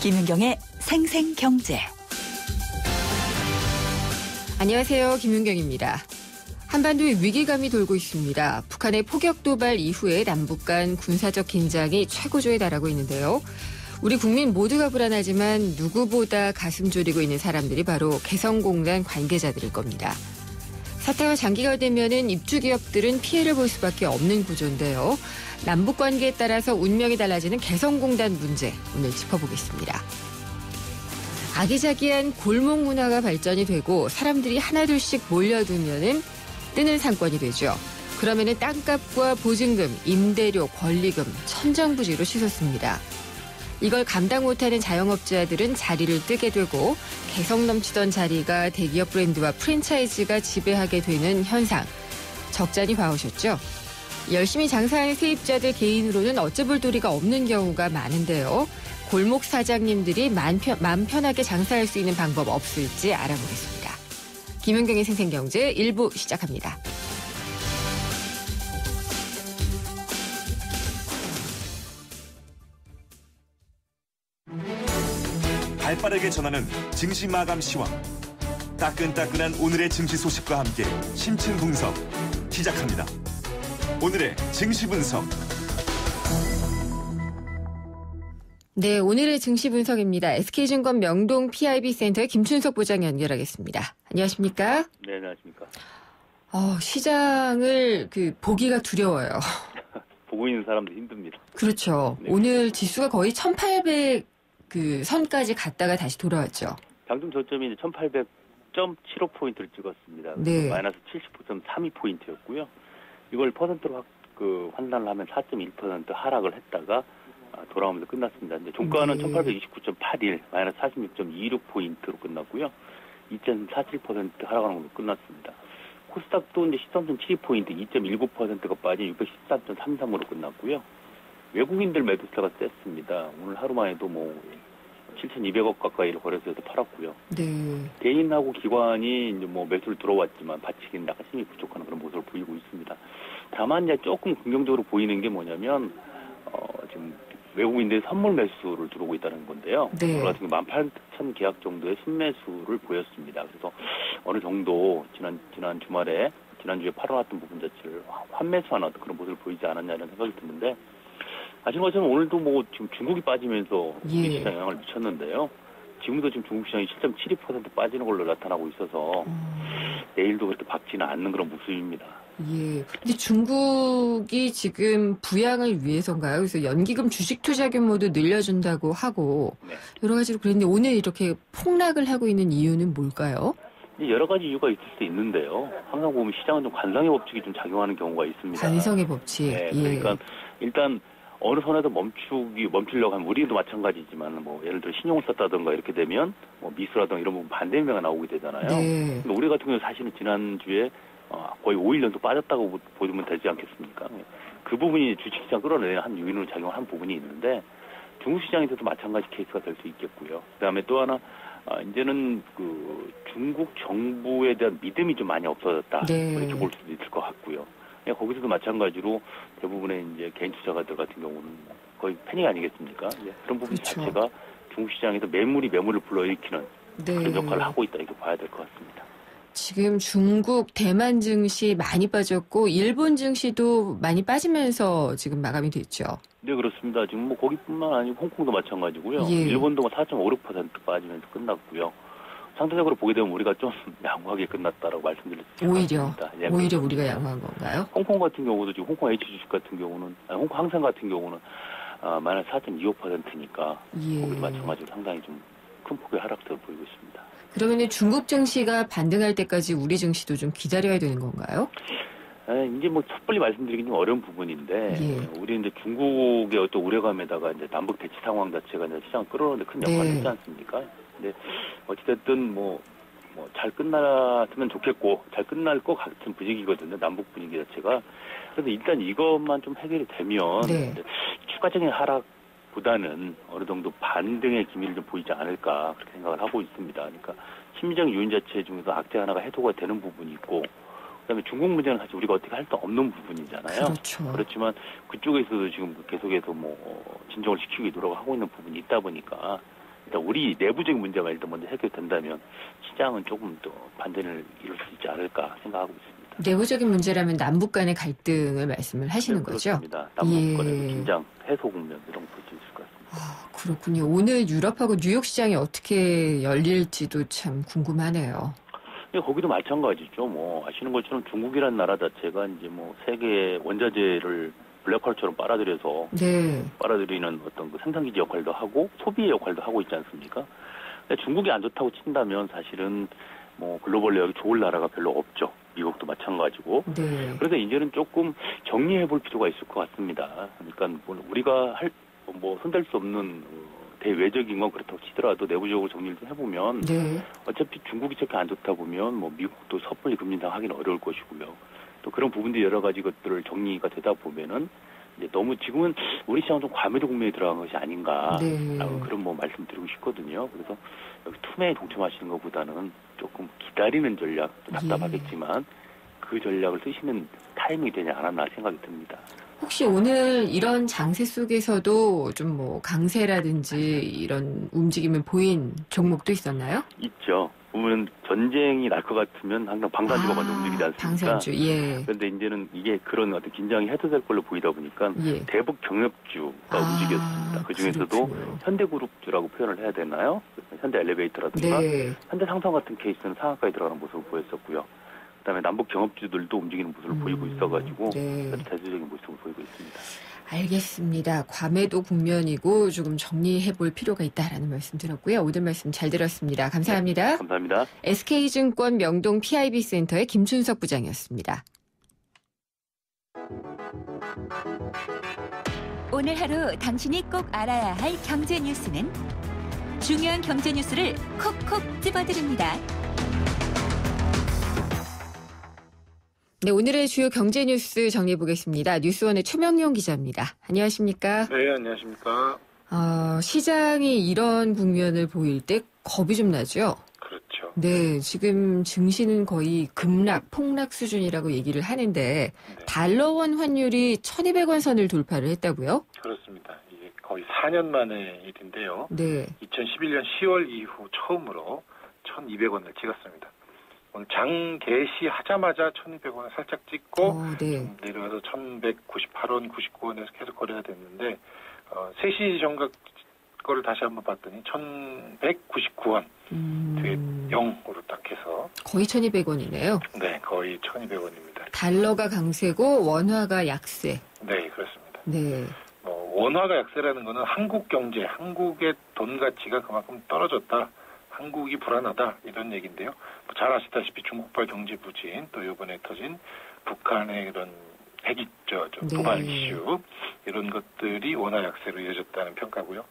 김윤경의 생생경제. 안녕하세요. 김윤경입니다. 한반도에 위기감이 돌고 있습니다. 북한의 포격 도발 이후에 남북 간 군사적 긴장이 최고조에 달하고 있는데요. 우리 국민 모두가 불안하지만 누구보다 가슴 졸이고 있는 사람들이 바로 개성공단 관계자들일 겁니다. 사태가 장기화되면은 입주 기업들은 피해를 볼 수밖에 없는 구조인데요. 남북 관계에 따라서 운명이 달라지는 개성공단 문제 오늘 짚어보겠습니다. 아기자기한 골목 문화가 발전이 되고 사람들이 하나둘씩 몰려들면은 뜨는 상권이 되죠. 그러면은 땅값과 보증금, 임대료, 권리금 천정부지로 치솟습니다. 이걸 감당 못하는 자영업자들은 자리를 뜨게 되고 개성 넘치던 자리가 대기업 브랜드와 프랜차이즈가 지배하게 되는 현상. 적잖이 봐오셨죠? 열심히 장사하는 세입자들 개인으로는 어쩌볼 도리가 없는 경우가 많은데요. 골목 사장님들이 마음 편하게 장사할 수 있는 방법 없을지 알아보겠습니다. 김윤경의 생생경제 1부 시작합니다. 발빠르게 전하는 증시 마감 시황. 따끈따끈한 오늘의 증시 소식과 함께 심층 분석 시작합니다. 오늘의 증시 분석. 네, 오늘의 증시 분석입니다. SK증권 명동 PIB센터의 김춘석 부장 연결하겠습니다. 안녕하십니까? 네, 안녕하십니까. 시장을 보기가 두려워요. 보고 있는 사람도 힘듭니다. 그렇죠. 네. 오늘 지수가 거의 1800 선까지 갔다가 다시 돌아왔죠. 장중 저점이 이제 1800.75포인트를 찍었습니다. 네. 마이너스 79.32포인트였고요. 이걸 퍼센트로 환산을 하면 4.1% 하락을 했다가 돌아오면서 끝났습니다. 이제 종가는 네. 1829.81, 마이너스 46.26포인트로 끝났고요. 2.47% 하락하는 걸로 끝났습니다. 코스닥도 이제 13.72포인트, 2.19%가 빠진 613.33으로 끝났고요. 외국인들 매도세가 셌습니다. 오늘 하루만에도 7,200억 가까이를 거래소에서 팔았고요. 네. 개인하고 기관이 이제 매수를 들어왔지만 받치기는 약간 힘이 부족한 그런 모습을 보이고 있습니다. 다만 이제 조금 긍정적으로 보이는 게 뭐냐면 지금 외국인들이 선물 매수를 들어오고 있다는 건데요. 네. 오늘 같은 경우 18,000 계약 정도의 신매수를 보였습니다. 그래서 어느 정도 지난 주말에 지난주에 팔아놨던 부분 자체를 환매수하는 어떤 그런 모습을 보이지 않았냐는 생각이 드는데, 아시는 것처럼 오늘도 지금 중국이 빠지면서 우리 시장에 영향을 미쳤는데요. 지금도 지금 중국 시장이 7.72% 빠지는 걸로 나타나고 있어서 내일도 그렇게 박지는 않는 그런 모습입니다. 예. 근데 중국이 지금 부양을 위해서인가요? 그래서 연기금 주식 투자 규모도 늘려준다고 하고 네. 여러 가지로 그랬는데 오늘 이렇게 폭락을 하고 있는 이유는 뭘까요? 여러 가지 이유가 있을 수 있는데요. 항상 보면 시장은 좀 관성의 법칙이 좀 작용하는 경우가 있습니다. 관성의 법칙. 네, 그러니까 일단 어느 선에도 멈추려고 하면 우리도 마찬가지지만 예를 들어 신용을 썼다든가 이렇게 되면 미수라든가 이런 부분 반대 행위가 나오게 되잖아요. 네. 근데 우리 같은 경우는 사실은 지난주에 거의 5일 정도 빠졌다고 보면 되지 않겠습니까? 그 부분이 주식시장 끌어내는 한 요인으로 작용한 부분이 있는데 중국 시장에서도 마찬가지 케이스가 될 수 있겠고요. 그다음에 또 하나 이제는 중국 정부에 대한 믿음이 좀 많이 없어졌다. 네. 이렇게 볼 수도 있을 것 같고요. 거기서도 마찬가지로 대부분의 이제 개인 투자가들 같은 경우는 거의 패닉 아니겠습니까? 그런 부분 그렇죠. 자체가 중국 시장에서 매물을 불러일으키는 네. 그런 역할을 하고 있다 이렇게 봐야 될 것 같습니다. 지금 중국, 대만 증시 많이 빠졌고 일본 증시도 많이 빠지면서 지금 마감이 됐죠. 네, 그렇습니다. 지금 거기뿐만 아니고 홍콩도 마찬가지고요. 예. 일본도 4.56% 빠지면서 끝났고요. 상대적으로 보게 되면 우리가 좀 양호하게 끝났다라고 말씀드릴 수 있습니다. 오히려 우리가 양호한 건가요? 홍콩 같은 경우도 지금 홍콩 H 주식 같은 경우는 홍콩 항상 같은 경우는 마이너스 4.25%니까 거기도 마찬가지로 상당히 좀 큰 폭의 하락세를 보이고 있습니다. 그러면 중국 증시가 반등할 때까지 우리 증시도 좀 기다려야 되는 건가요? 이제 섣불리 말씀드리긴 좀 어려운 부분인데, 예. 우리 이제 중국의 어떤 우려감에다가 이제 남북 대치 상황 자체가 이제 시장 끌어오는데 큰 역할을 네. 했지 않습니까? 근데 어찌됐든 잘 끝났으면 좋겠고, 잘 끝날 것 같은 분위기거든요. 남북 분위기 자체가. 그래서 일단 이것만 좀 해결이 되면, 네. 추가적인 하락보다는 어느 정도 반등의 기미를 좀 보이지 않을까, 그렇게 생각을 하고 있습니다. 그러니까 심리적 요인 자체 중에서 악재 하나가 해소가 되는 부분이 있고, 그다음에 중국 문제는 사실 우리가 어떻게 할 수 없는 부분이잖아요. 그렇죠. 그렇지만 그쪽에서도 지금 계속해서 진정을 시키기 노력을 하고 있는 부분이 있다 보니까 일단 우리 내부적인 문제만 일단 먼저 해결된다면 시장은 조금 더 반전을 이룰 수 있지 않을까 생각하고 있습니다. 내부적인 문제라면 남북 간의 갈등을 말씀을 하시는 거죠? 그렇습니다. 남북 간의 긴장 해소 국면 이런 거 볼 수 있을 것 같습니다. 아, 그렇군요. 오늘 유럽하고 뉴욕 시장이 어떻게 열릴지도 참 궁금하네요. 거기도 마찬가지죠. 뭐 아시는 것처럼 중국이라는 나라 자체가 이제 뭐 세계 원자재를 블랙홀처럼 빨아들여서 네. 빨아들이는 어떤 그 생산기지 역할도 하고 소비의 역할도 하고 있지 않습니까? 근데 중국이 안 좋다고 친다면 사실은 뭐 글로벌 내역이 좋을 나라가 별로 없죠. 미국도 마찬가지고. 네. 그래서 이제는 조금 정리해 볼 필요가 있을 것 같습니다. 그러니까 뭐 우리가 손댈 수 없는 대외적인 건 그렇다고 치더라도 내부적으로 정리를 좀 해보면 네. 어차피 중국이 저렇게 안 좋다 보면 뭐 미국도 섣불리 금리 인상하기는 어려울 것이고요. 또 그런 부분들이 여러 가지 것들을 정리가 되다 보면은 이제 너무 지금은 우리 시장은 좀 과매도 국면에 들어간 것이 아닌가 네. 그런 뭐 말씀드리고 싶거든요. 그래서 여기 투매에 동참하시는 것보다는 조금 기다리는 전략 답답하겠지만 그 전략을 쓰시는 타이밍이 되지 않았나 생각이 듭니다. 혹시 오늘 이런 장세 속에서도 좀 뭐 강세라든지 이런 움직임을 보인 종목도 있었나요? 있죠. 보면 전쟁이 날 것 같으면 항상 방산주가 먼저 움직이지 않습니까? 방산주, 예. 그런데 이제는 이게 그런 어떤 긴장이 해소될 걸로 보이다 보니까 예. 대북 경협주가 움직였습니다. 그 중에서도 그렇군요. 현대그룹주라고 표현을 해야 되나요? 현대 엘리베이터라든가 네. 현대상성 같은 케이스는 상한가에 들어가는 모습을 보였었고요. 그다음에 남북 경협주들도 움직이는 모습을 보이고 있어가지고 네. 대수적인 모습을 보이고 있습니다. 알겠습니다. 과매도 국면이고 조금 정리해 볼 필요가 있다라는 말씀 들었고요. 오늘 말씀 잘 들었습니다. 감사합니다. 네, 감사합니다. SK증권 명동 PIB센터의 김춘석 부장이었습니다. 오늘 하루 당신이 꼭 알아야 할 경제 뉴스는 중요한 경제 뉴스를 콕콕 집어드립니다. 네, 오늘의 주요 경제 뉴스 정리해 보겠습니다. 뉴스원의 최명용 기자입니다. 안녕하십니까? 네, 안녕하십니까? 시장이 이런 국면을 보일 때 겁이 좀 나죠? 그렇죠. 네, 지금 증시는 거의 급락, 폭락 수준이라고 얘기를 하는데 달러원 환율이 1,200원 선을 돌파를 했다고요? 그렇습니다. 이게 거의 4년 만의 일인데요. 네. 2011년 10월 이후 처음으로 1,200원을 찍었습니다. 오늘 장 개시하자마자 1,200원을 살짝 찍고 네. 내려와서 1,198원, 99원에서 계속 거래가 됐는데 3시 정각 거를 다시 한번 봤더니 1,199원 되게 0으로 딱 해서 거의 1,200원이네요. 네, 거의 1,200원입니다. 달러가 강세고 원화가 약세. 네, 그렇습니다. 네. 원화가 약세라는 거는 한국 경제, 한국의 돈 가치가 그만큼 떨어졌다. 한국이 불안하다 이런 얘기인데요. 잘 아시다시피 중국발 경제 부진 또 이번에 터진 북한의 이런 도발 이슈 이런 것들이 원화 약세로 이어졌다는 평가고요.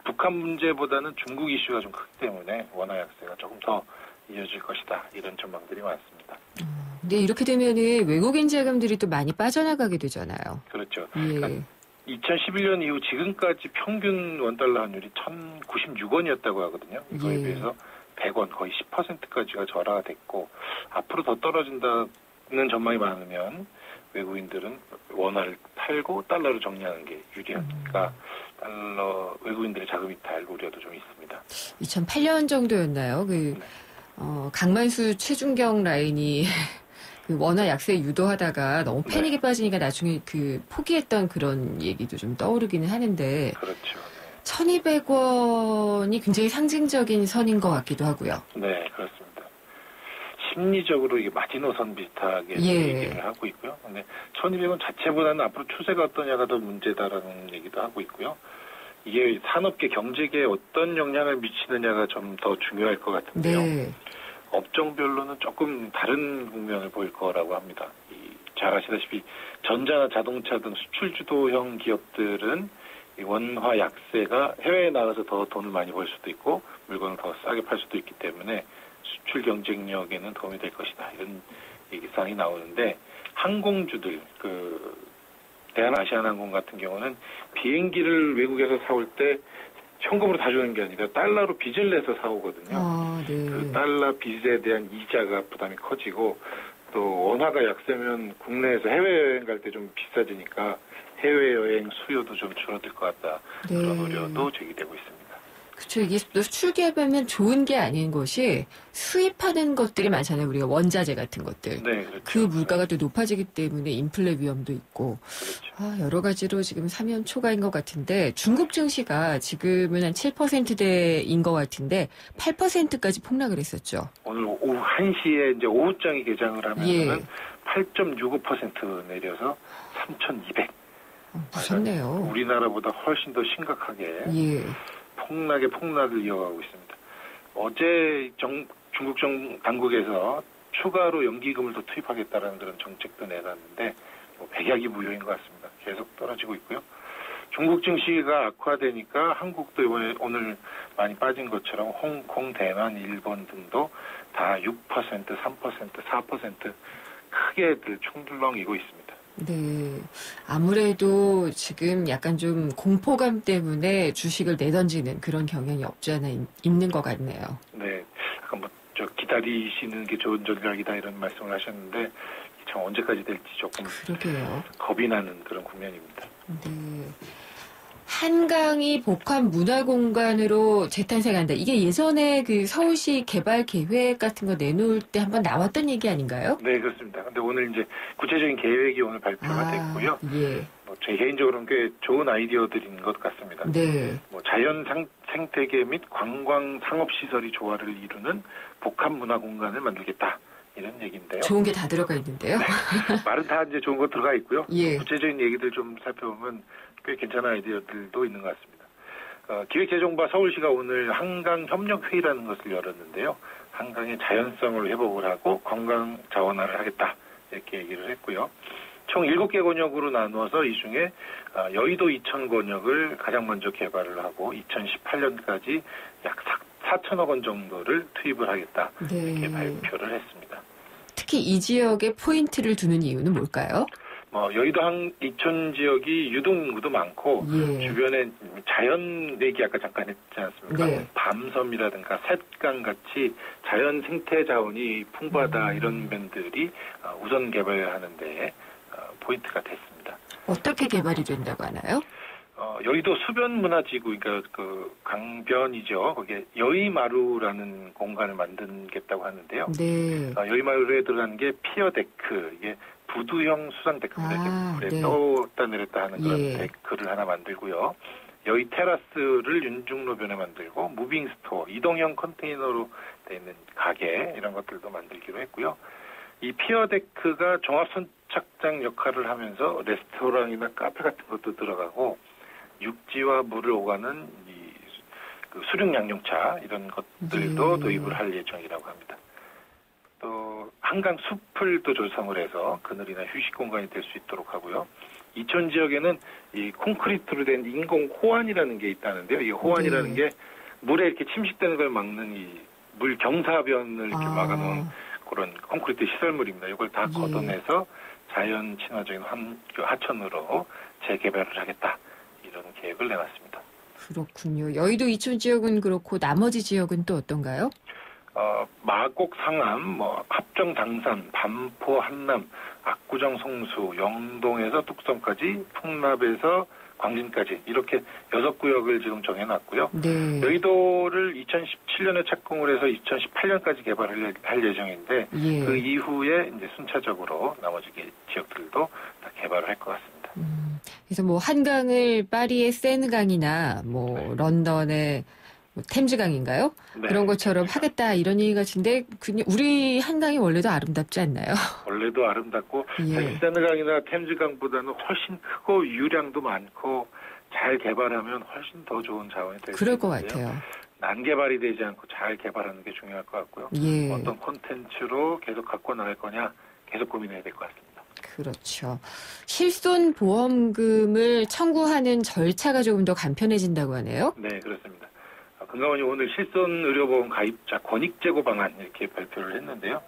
북한 문제보다는 중국 이슈가 좀 크기 때문에 원화 약세가 조금 더 이어질 것이다 이런 전망들이 많습니다. 근데 이렇게 되면은 외국인 자금들이 또 많이 빠져나가게 되잖아요. 그렇죠. 예. 그러니까 2011년 이후 지금까지 평균 원달러 환율이 1,096원이었다고 하거든요. 이거에 비해서 100원 거의 10%까지가 절하가 됐고 앞으로 더 떨어진다는 전망이 많으면 외국인들은 원화를 팔고 달러를 정리하는 게 유리하니까 외국인들의 자금 이탈 우려도 좀 있습니다. 2008년 정도였나요? 강만수 최준경 라인이 그 원화 약세 유도하다가 너무 패닉에 빠지니까 나중에 포기했던 그런 얘기도 좀 떠오르기는 하는데. 그렇죠. 1,200원이 굉장히 상징적인 선인 것 같기도 하고요. 네, 그렇습니다. 심리적으로 이게 마지노선 비슷하게 얘기를 하고 있고요. 근데 1,200원 자체보다는 앞으로 추세가 어떠냐가 더 문제다라는 얘기도 하고 있고요. 이게 산업계, 경제계에 어떤 영향을 미치느냐가 좀 더 중요할 것 같은데요. 네. 업종별로는 조금 다른 국면을 보일 거라고 합니다. 잘 아시다시피 전자나 자동차 등 수출 주도형 기업들은 이 원화 약세가 해외에 나가서 더 돈을 많이 벌 수도 있고 물건을 더 싸게 팔 수도 있기 때문에 수출 경쟁력에는 도움이 될 것이다. 이런 얘기사항이 나오는데 항공주들, 대한아시아나항공 같은 경우는 비행기를 외국에서 사올 때 현금으로 다 주는 게 아니라 달러로 빚을 내서 사오거든요. 네. 그 달러 빚에 대한 이자가 부담이 커지고 또 원화가 약세면 국내에서 해외여행 갈 때 좀 비싸지니까 해외여행 수요도 좀 줄어들 것 같다. 그런 우려도 제기되고 있습니다. 그렇죠. 이게 또 수출 기업하면 좋은 게 아닌 것이 수입하는 것들이 많잖아요. 우리가 원자재 같은 것들. 네, 그렇죠. 그 물가가 또 높아지기 때문에 인플레 위험도 있고 그렇죠. 여러 가지로 지금 사면 초가인 것 같은데 중국 증시가 지금은 한 7%대인 것 같은데 8%까지 폭락을 했었죠. 오늘 오후 1시에 이제 오후장이 개장을 하면은 예. 8.65% 내려서 3,200. 무섭네요. 우리나라보다 훨씬 더 심각하게 예. 폭락을 이어가고 있습니다. 어제 중국 당국에서 추가로 연기금을 더 투입하겠다라는 그런 정책도 내놨는데 백약이 무효인 것 같습니다. 계속 떨어지고 있고요. 중국 증시가 악화되니까 한국도 이번에 오늘 많이 빠진 것처럼 홍콩, 대만, 일본 등도 다 6%, 3%, 4% 크게들 총들렁이고 있습니다. 네. 아무래도 지금 약간 좀 공포감 때문에 주식을 내던지는 그런 경향이 없지 않아 있는 것 같네요. 네. 약간 기다리시는 게 좋은 전략이다 이런 말씀을 하셨는데 참 언제까지 될지 조금 그러게요. 겁이 나는 그런 국면입니다. 네. 한강이 복합 문화공간으로 재탄생한다. 이게 예전에 그 서울시 개발 계획 같은 거 내놓을 때 한번 나왔던 얘기 아닌가요? 네, 그렇습니다. 근데 오늘 이제 구체적인 계획이 오늘 발표가 됐고요. 예. 제 개인적으로는 꽤 좋은 아이디어들인 것 같습니다. 네. 자연 생태계 및 관광 상업 시설이 조화를 이루는 복합 문화 공간을 만들겠다. 이런 얘기인데요. 좋은 게 다 들어가 있는데요. 네. 말은 다 이제 좋은 거 들어가 있고요. 예. 구체적인 얘기들 좀 살펴보면 꽤 괜찮은 아이디어들도 있는 것 같습니다. 기획재정부와 서울시가 오늘 한강협력회의라는 것을 열었는데요. 한강의 자연성을 회복을 하고 관광 자원화를 하겠다. 이렇게 얘기를 했고요. 총 7개 권역으로 나누어서 이 중에 여의도 이천 권역을 가장 먼저 개발을 하고 2018년까지 약 4천억 원 정도를 투입을 하겠다. 네. 이렇게 발표를 했습니다. 특히 이 지역에 포인트를 두는 이유는 뭘까요? 여의도 이천 지역이 유동인구도 많고 예. 주변에 자연 얘기 아까 잠깐 했지 않습니까? 네. 밤섬이라든가 샛강 같이 자연 생태 자원이 풍부하다 이런 면들이 우선 개발하는 데 포인트가 됐습니다. 어떻게 개발이 된다고 하나요? 여의도 수변문화지구, 그러니까 그 강변이죠. 거기에 여의마루라는 공간을 만들겠다고 하는데요. 네. 여의마루에 들어가는 게 피어데크, 이게 부두형 수상데크입니다. 이렇게 네. 떠왔다 내렸다 하는 그런 예. 데크를 하나 만들고요. 여의 테라스를 윤중로변에 만들고 무빙스토어, 이동형 컨테이너로 되어 있는 가게 이런 것들도 만들기로 했고요. 이 피어데크가 종합선착장 역할을 하면서 레스토랑이나 카페 같은 것도 들어가고 육지와 물을 오가는 그 수륙 양용차 이런 것들도 도입을 할 예정이라고 합니다. 또 한강 숲을 또 조성을 해서 그늘이나 휴식 공간이 될 수 있도록 하고요. 이천 지역에는 이 콘크리트로 된 인공 호환이라는 게 있다는데요. 이 호환이라는 게 물에 이렇게 침식되는 걸 막는 이 물 경사변을 이렇게 막아놓은 그런 콘크리트 시설물입니다. 이걸 다 걷어내서 자연 친화적인 하천으로 재개발을 하겠다. 이런 계획을 내놨습니다. 그렇군요. 여의도 이천 지역은 그렇고 나머지 지역은 또 어떤가요? 마곡, 상암, 합정, 당산, 반포, 한남, 압구정, 성수, 영동에서 뚝섬까지, 풍납에서 광진까지 이렇게 6구역을 지금 정해놨고요. 네. 여의도를 2017년에 착공을 해서 2018년까지 개발을 할 예정인데 예. 그 이후에 이제 순차적으로 나머지 지역들도 다 개발을 할 것 같습니다. 그래서 한강을 파리의 세느강이나 런던의 템즈강인가요? 네. 그런 것처럼 하겠다 이런 얘기 같은데 우리 한강이 원래도 아름답지 않나요? 원래도 아름답고 예. 세느강이나 템즈강보다는 훨씬 크고 유량도 많고 잘 개발하면 훨씬 더 좋은 자원이 될 수 그럴 것 있는데요. 같아요. 난개발이 되지 않고 잘 개발하는 게 중요할 것 같고요. 예. 어떤 콘텐츠로 계속 갖고 나갈 거냐 계속 고민해야 될 것 같습니다. 그렇죠. 실손보험금을 청구하는 절차가 조금 더 간편해진다고 하네요. 네, 그렇습니다. 금감원이 오늘 실손의료보험 가입자 권익제고 방안 이렇게 발표를 했는데요.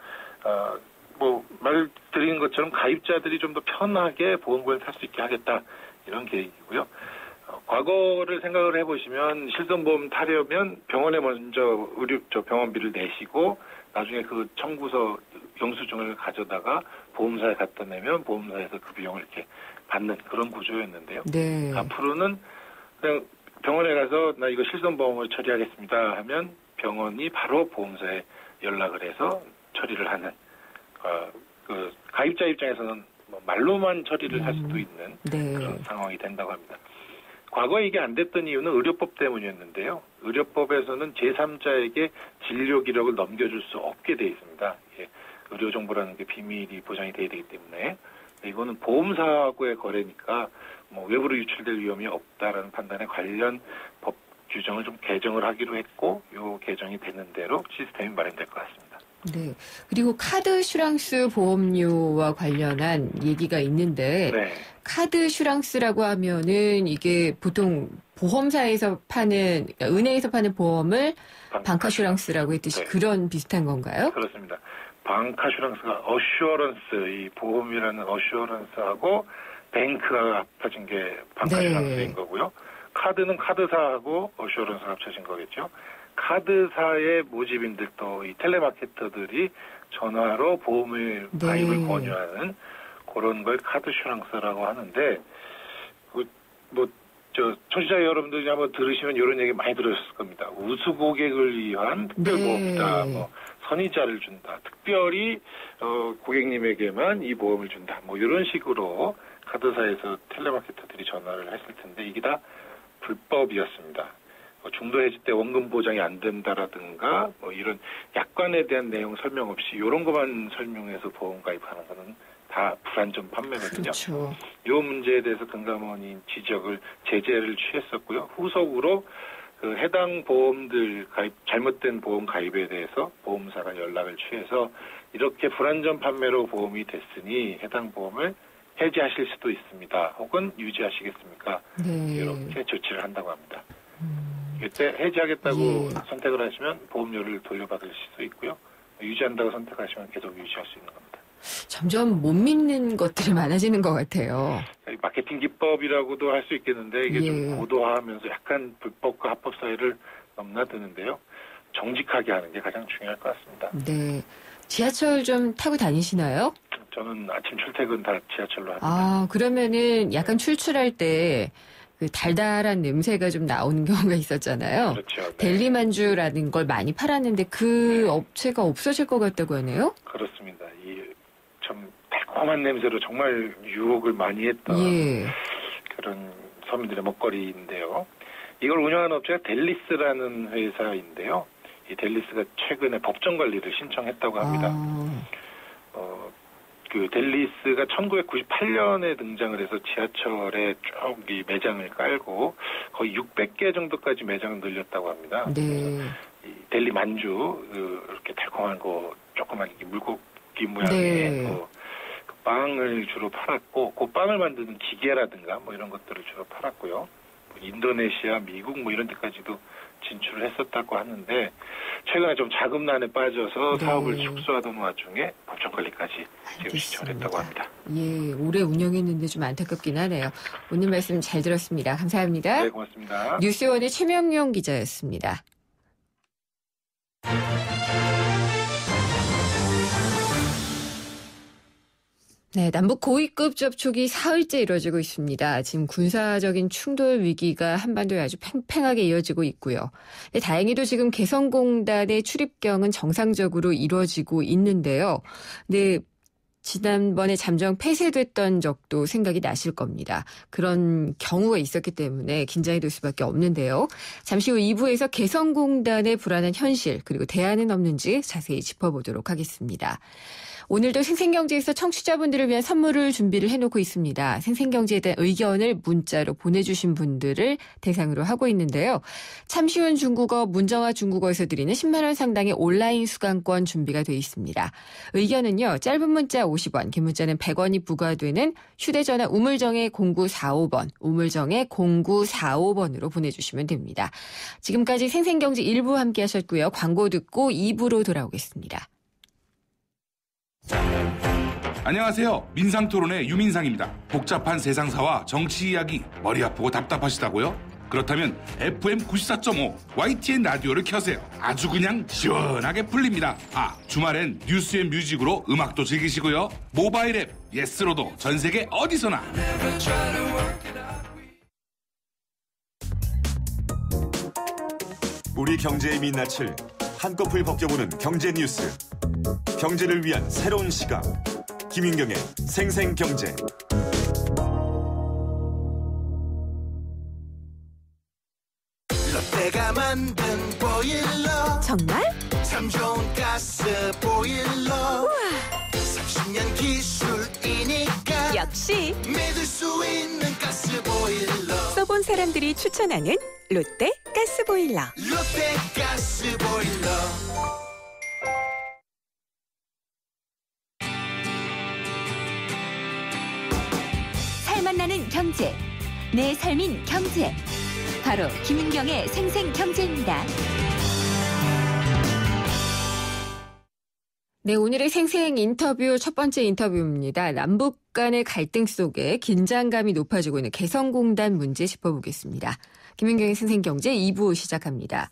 말드린 것처럼 가입자들이 좀 더 편하게 보험금을 탈 수 있게 하겠다 이런 계획이고요. 과거를 생각을 해보시면 실손보험 타려면 병원에 먼저 병원비를 내시고 나중에 그 청구서 영수증을 가져다가 보험사에 갖다 내면 보험사에서 그 비용을 이렇게 받는 그런 구조였는데요. 네. 앞으로는 그냥 병원에 가서 나 이거 실손보험을 처리하겠습니다 하면 병원이 바로 보험사에 연락을 해서 처리를 하는 그 가입자 입장에서는 뭐 말로만 처리를 할 수도 있는 네. 그런 상황이 된다고 합니다. 과거에 이게 안 됐던 이유는 의료법 때문이었는데요. 의료법에서는 제3자에게 진료 기록을 넘겨줄 수 없게 돼 있습니다. 의료 정보라는 게 비밀이 보장이 돼야 되기 때문에 이거는 보험사하고의 거래니까 뭐 외부로 유출될 위험이 없다라는 판단에 관련 법 규정을 좀 개정을 하기로 했고 요 개정이 되는 대로 시스템이 마련될 것 같습니다. 네. 그리고 카드 슈랑스 보험료와 관련한 얘기가 있는데 네. 카드 슈랑스라고 하면은 이게 보통 보험사에서 파는 그러니까 은행에서 파는 보험을 방카 슈랑스라고 했듯이 네. 그런 비슷한 건가요? 그렇습니다. 방카 슈랑스가 어슈어런스 이 보험이라는 어슈어런스하고 뱅크가 합쳐진 게 방카 네. 슈랑스인 거고요. 카드는 카드사하고 어슈어런스가 합쳐진 거겠죠. 카드사의 모집인들 또 이 텔레마케터들이 전화로 보험을 네. 가입을 권유하는 그런 걸 카드 슈랑스라고 하는데 청취자 여러분들이 한번 들으시면 이런 얘기 많이 들으셨을 겁니다. 우수 고객을 위한 특별보험이다. 네. 뭐 선의자를 준다. 특별히 고객님에게만 이 보험을 준다. 뭐 이런 식으로 카드사에서 텔레마케터들이 전화를 했을 텐데 이게 다 불법이었습니다. 중도 해지 때 원금 보장이 안 된다라든가 뭐 이런 약관에 대한 내용 설명 없이 이런 것만 설명해서 보험 가입하는 거는 다 불안전 판매거든요. 그렇죠. 이 문제에 대해서 금감원이 지적을 제재를 취했었고요. 후속으로 그 해당 보험들 가입 잘못된 보험 가입에 대해서 보험사가 연락을 취해서 이렇게 불안전 판매로 보험이 됐으니 해당 보험을 해지하실 수도 있습니다. 혹은 유지하시겠습니까? 네. 이렇게 조치를 한다고 합니다. 이때 해지하겠다고 예. 선택을 하시면 보험료를 돌려받을 수 있고요. 유지한다고 선택하시면 계속 유지할 수 있는 겁니다. 점점 못 믿는 것들이 많아지는 것 같아요. 마케팅 기법이라고도 할 수 있겠는데 이게 예. 좀 고도화하면서 약간 불법과 합법 사이를 넘나드는데요. 정직하게 하는 게 가장 중요할 것 같습니다. 네. 지하철 좀 타고 다니시나요? 저는 아침 출퇴근 다 지하철로 합니다. 아, 그러면은 약간 출출할 때 그 달달한 냄새가 좀 나오는 경우가 있었잖아요. 그렇죠. 네. 델리만주라는 걸 많이 팔았는데 그 업체가 없어질 것 같다고 하네요? 그렇습니다. 이 좀 달콤한 냄새로 정말 유혹을 많이 했던 예. 그런 서민들의 먹거리인데요. 이걸 운영하는 업체가 델리스라는 회사인데요. 이 델리스가 최근에 법정 관리를 신청했다고 합니다. 그 델리스가 1998년에 등장을 해서 지하철에 쭉 이 매장을 깔고 거의 600개 정도까지 매장을 늘렸다고 합니다. 네. 이 델리 만주 이렇게 달콤한 거 조그만 물고기 모양의 네. 그 빵을 주로 팔았고 그 빵을 만드는 기계라든가 뭐 이런 것들을 주로 팔았고요. 인도네시아, 미국 뭐 이런 데까지도 진출을 했었다고 하는데 최근에 좀 자금난에 빠져서 네. 사업을 축소하던 와중에 법정 관리까지 지금 신청을 했다고 합니다. 예, 오래 운영했는데 좀 안타깝긴 하네요. 오늘 말씀 잘 들었습니다. 감사합니다. 네, 고맙습니다. 뉴스원의 최명용 기자였습니다. 네, 남북 고위급 접촉이 사흘째 이루어지고 있습니다. 지금 군사적인 충돌 위기가 한반도에 아주 팽팽하게 이어지고 있고요. 네, 다행히도 지금 개성공단의 출입경은 정상적으로 이루어지고 있는데요. 네, 지난번에 잠정 폐쇄됐던 적도 생각이 나실 겁니다. 그런 경우가 있었기 때문에 긴장이 될 수밖에 없는데요. 잠시 후 2부에서 개성공단의 불안한 현실 그리고 대안은 없는지 자세히 짚어보도록 하겠습니다. 오늘도 생생경제에서 청취자분들을 위한 선물을 준비를 해놓고 있습니다. 생생경제에 대한 의견을 문자로 보내주신 분들을 대상으로 하고 있는데요. 참 쉬운 중국어 문정아 중국어에서 드리는 10만 원 상당의 온라인 수강권 준비가 되어 있습니다. 의견은요. 짧은 문자 50원, 긴 문자는 100원이 부과되는 휴대전화 우물정의 0945번, 우물정의 0945번으로 보내주시면 됩니다. 지금까지 생생경제 1부 함께 하셨고요. 광고 듣고 2부로 돌아오겠습니다. 안녕하세요. 민상토론의 유민상입니다. 복잡한 세상사와 정치 이야기 머리 아프고 답답하시다고요? 그렇다면 FM 94.5 YTN 라디오를 켜세요. 아주 그냥 시원하게 풀립니다. 주말엔 뉴스 앤 뮤직으로 음악도 즐기시고요. 모바일 앱 예스로도 전세계 어디서나. 우리 경제의 민낯을 한꺼풀 벗겨보는 경제 뉴스. 경제를 위한 새로운 시각. 김윤경의 생생경제. 롯데가 만든 보일러 정말? 참 좋은 가스 보일러. 우와. 30년 기술이니까 역시 믿을 수 있는 가스 보일러. 써본 사람들이 추천하는 롯데 가스보일러. 롯데 가스 보일러. 살맛 나는 경제, 내 삶인 경제. 바로 김윤경의 생생경제입니다. 네, 오늘의 생생 인터뷰 첫 번째 인터뷰입니다. 남북 간의 갈등 속에 긴장감이 높아지고 있는 개성공단 문제 짚어보겠습니다. 김윤경의 생생경제 2부 시작합니다.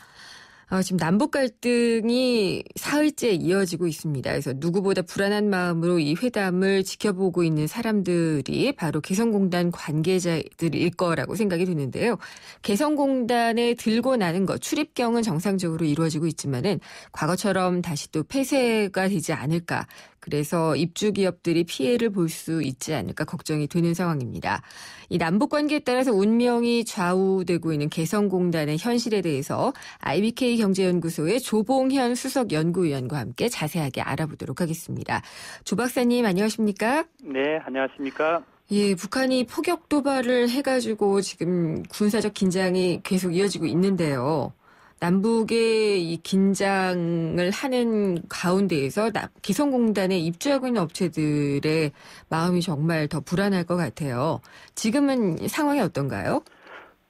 지금 남북 갈등이 사흘째 이어지고 있습니다. 그래서 누구보다 불안한 마음으로 이 회담을 지켜보고 있는 사람들이 바로 개성공단 관계자들일 거라고 생각이 드는데요. 개성공단에 들고 나는 것, 출입경은 정상적으로 이루어지고 있지만은 과거처럼 다시 또 폐쇄가 되지 않을까. 그래서 입주 기업들이 피해를 볼 수 있지 않을까 걱정이 되는 상황입니다. 이 남북 관계에 따라서 운명이 좌우되고 있는 개성공단의 현실에 대해서 IBK 경제연구소의 조봉현 수석 연구위원과 함께 자세하게 알아보도록 하겠습니다. 조 박사님 안녕하십니까? 네, 안녕하십니까? 예, 북한이 포격 도발을 해가지고 지금 군사적 긴장이 계속 이어지고 있는데요. 남북의 이 긴장을 하는 가운데에서 개성공단에 입주하고 있는 업체들의 마음이 정말 더 불안할 것 같아요. 지금은 상황이 어떤가요?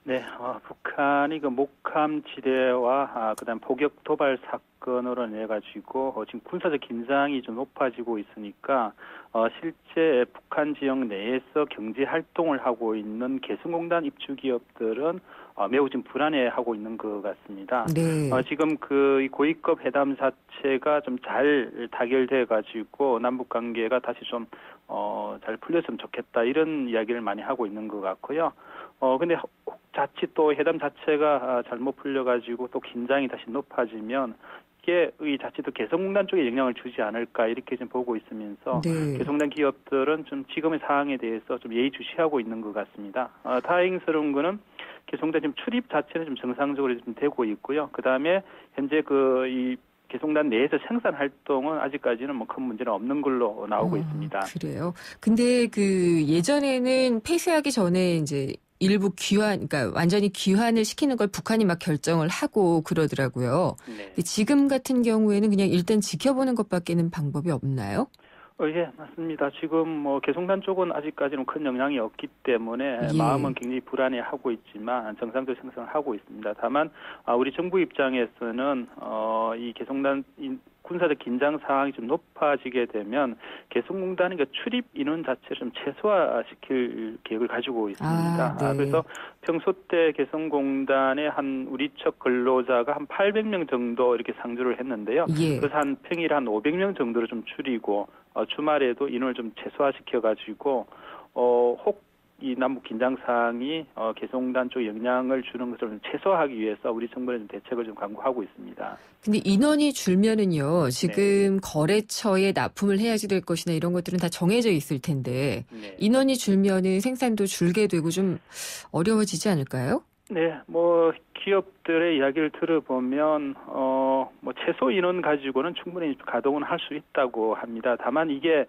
네, 북한이 그 목함 지대와 그다음 포격 도발 사건으로 인해 가지고 지금 군사적 긴장이 좀 높아지고 있으니까 실제 북한 지역 내에서 경제 활동을 하고 있는 개성공단 입주 기업들은 매우 지금 불안해하고 있는 것 같습니다. 네. 지금 그 고위급 회담 자체가 좀 잘 타결돼 가지고 남북 관계가 다시 좀 잘 풀렸으면 좋겠다 이런 이야기를 많이 하고 있는 것 같고요. 근데 자칫 또 회담 자체가 잘못 풀려가지고 또 긴장이 다시 높아지면 이게 이 자칫 또 개성공단 쪽에 영향을 주지 않을까 이렇게 좀 보고 있으면서 네. 개성공단 기업들은 좀 지금의 상황에 대해서 좀 예의주시하고 있는 것 같습니다. 다행스러운 거는 개성공단 지금 출입 자체는 좀 정상적으로 좀 되고 있고요. 그 다음에 현재 이 개성공단 내에서 생산 활동은 아직까지는 뭐 큰 문제는 없는 걸로 나오고 있습니다. 그래요. 근데 그 예전에는 폐쇄하기 전에 이제 일부 그러니까 완전히 귀환을 시키는 걸 북한이 막 결정을 하고 그러더라고요. 네. 근데 지금 같은 경우에는 그냥 일단 지켜보는 것밖에는 방법이 없나요? 예, 맞습니다. 지금 뭐 개성공단 쪽은 아직까지는 큰 영향이 없기 때문에 예. 마음은 굉장히 불안해하고 있지만 정상적 생산을 하고 있습니다. 다만 우리 정부 입장에서는 이 개성공단 군사적 긴장 상황이 좀 높아지게 되면 개성공단의 출입 인원 자체를 좀 최소화시킬 계획을 가지고 있습니다. 네. 그래서 평소 때 개성공단의 한 우리 측 근로자가 한 800명 정도 이렇게 상주를 했는데요. 예. 그래서 한 평일 한 500명 정도로 좀 줄이고 주말에도 인원을 좀 최소화시켜 가지고 혹 이 남북 긴장 사항이 개성공단 쪽 영향을 주는 것을 좀 최소화하기 위해서 우리 정부는 좀 대책을 좀 강구하고 있습니다. 근데 인원이 줄면은요, 지금 네. 거래처에 납품을 해야지 될 것이나 이런 것들은 다 정해져 있을 텐데, 네. 인원이 줄면은 생산도 줄게 되고 좀 어려워지지 않을까요? 네, 뭐 기업들의 이야기를 들어보면 뭐 최소 인원 가지고는 충분히 가동은 할 수 있다고 합니다. 다만 이게